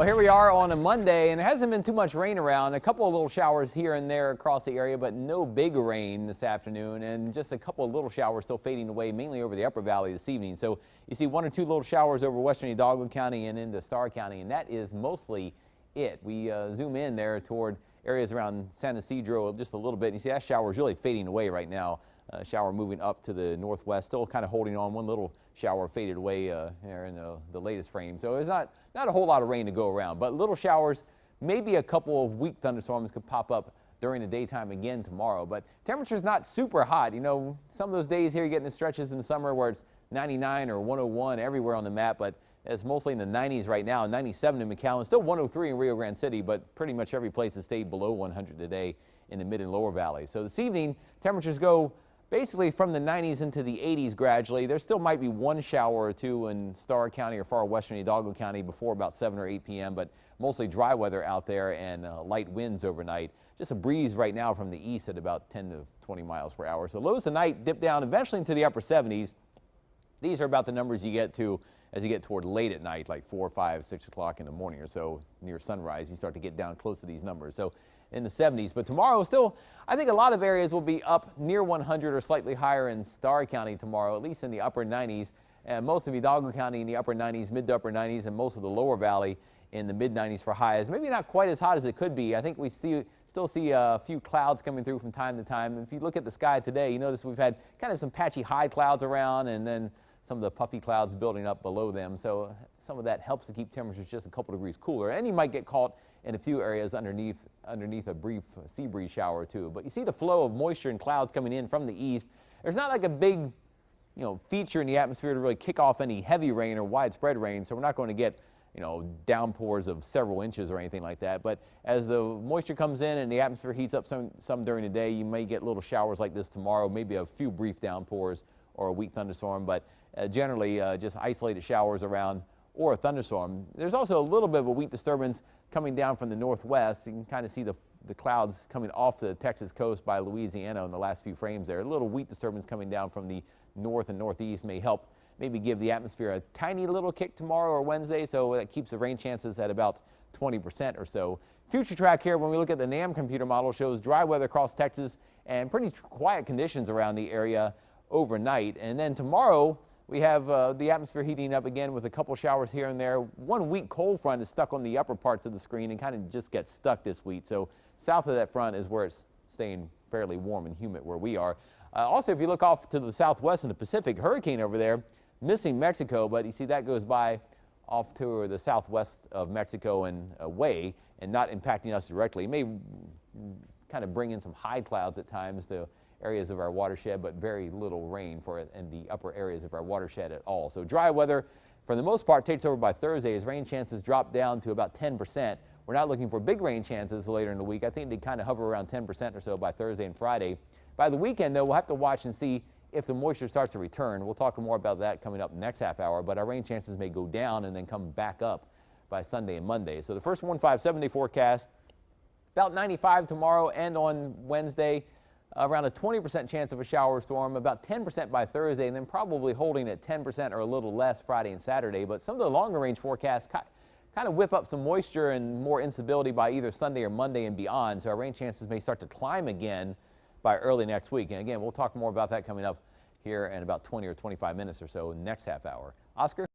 Well, here we are on a Monday, and there hasn't been too much rain around. A couple of little showers here and there across the area, but no big rain this afternoon, and just a couple of little showers still fading away, mainly over the upper valley this evening. So you see one or two little showers over western Hidalgo County and into Starr County, and that is mostly it. We zoom in there toward areas around San Ysidro just a little bit, and you see that shower is really fading away right now. Shower moving up to the northwest, still kind of holding on. One little shower faded away here in the latest frame. So there's not a whole lot of rain to go around, but little showers, maybe a couple of weak thunderstorms could pop up during the daytime again tomorrow. But temperature's not super hot. You know, some of those days here you get in the stretches in the summer where it's 99 or 101 everywhere on the map, but it's mostly in the 90s right now. 97 in McAllen, still 103 in Rio Grande City, but pretty much every place has stayed below 100 today in the mid and lower valley. So this evening, temperatures go basically from the 90s into the 80s gradually. There still might be one shower or two in Starr County or far western Hidalgo County before about 7 or 8 p.m., but mostly dry weather out there and light winds overnight. Just a breeze right now from the east at about 10 to 20 miles per hour. So lows tonight dip down eventually into the upper 70s. These are about the numbers you get to as you get toward late at night, like 4, 5, 6 o'clock in the morning or so near sunrise. You start to get down close to these numbers. So in the 70s, but tomorrow still, I think a lot of areas will be up near 100 or slightly higher in Starr County tomorrow, at least in the upper 90s, and most of Hidalgo County in the upper 90s, mid to upper 90s, and most of the lower valley in the mid 90s for highs. Maybe not quite as hot as it could be. I think we still see a few clouds coming through from time to time. If you look at the sky today, you notice we've had kind of some patchy high clouds around and then some of the puffy clouds building up below them. So some of that helps to keep temperatures just a couple degrees cooler. And you might get caught in a few areas underneath a brief sea breeze shower or two. But you see the flow of moisture and clouds coming in from the east. There's not like a big, feature in the atmosphere to really kick off any heavy rain or widespread rain. So we're not going to get, downpours of several inches or anything like that. But as the moisture comes in and the atmosphere heats up some during the day, you may get little showers like this tomorrow, maybe a few brief downpours or a weak thunderstorm. But generally just isolated showers around or a thunderstorm. There's also a little bit of a weak disturbance coming down from the northwest. You can kind of see the clouds coming off the Texas coast by Louisiana in the last few frames there. A little weak disturbance coming down from the north and northeast may help maybe give the atmosphere a tiny little kick tomorrow or Wednesday, so that keeps the rain chances at about 20% or so. Future track here, when we look at the NAM computer model, shows dry weather across Texas and pretty quiet conditions around the area overnight. And then tomorrow, we have the atmosphere heating up again with a couple showers here and there. One weak cold front is stuck on the upper parts of the screen and kind of just gets stuck this week. So south of that front is where it's staying fairly warm and humid where we are. Also, if you look off to the southwest in the Pacific, hurricane over there, missing Mexico, but you see that goes by off to the southwest of Mexico and away and not impacting us directly. It may kind of bring in some high clouds at times to areas of our watershed, but very little rain for it in the upper areas of our watershed at all. So dry weather, for the most part, takes over by Thursday as rain chances drop down to about 10%. We're not looking for big rain chances later in the week. I think they kind of hover around 10% or so by Thursday and Friday. By the weekend, though, we'll have to watch and see if the moisture starts to return. We'll talk more about that coming up next half hour, but our rain chances may go down and then come back up by Sunday and Monday. So the first 7-day forecast, about 95 tomorrow and on Wednesday. Around a 20% chance of a shower storm, about 10% by Thursday, and then probably holding at 10% or a little less Friday and Saturday. But some of the longer range forecasts kind of whip up some moisture and more instability by either Sunday or Monday and beyond. So our rain chances may start to climb again by early next week. And again, we'll talk more about that coming up here in about 20 or 25 minutes or so next half hour. Oscar?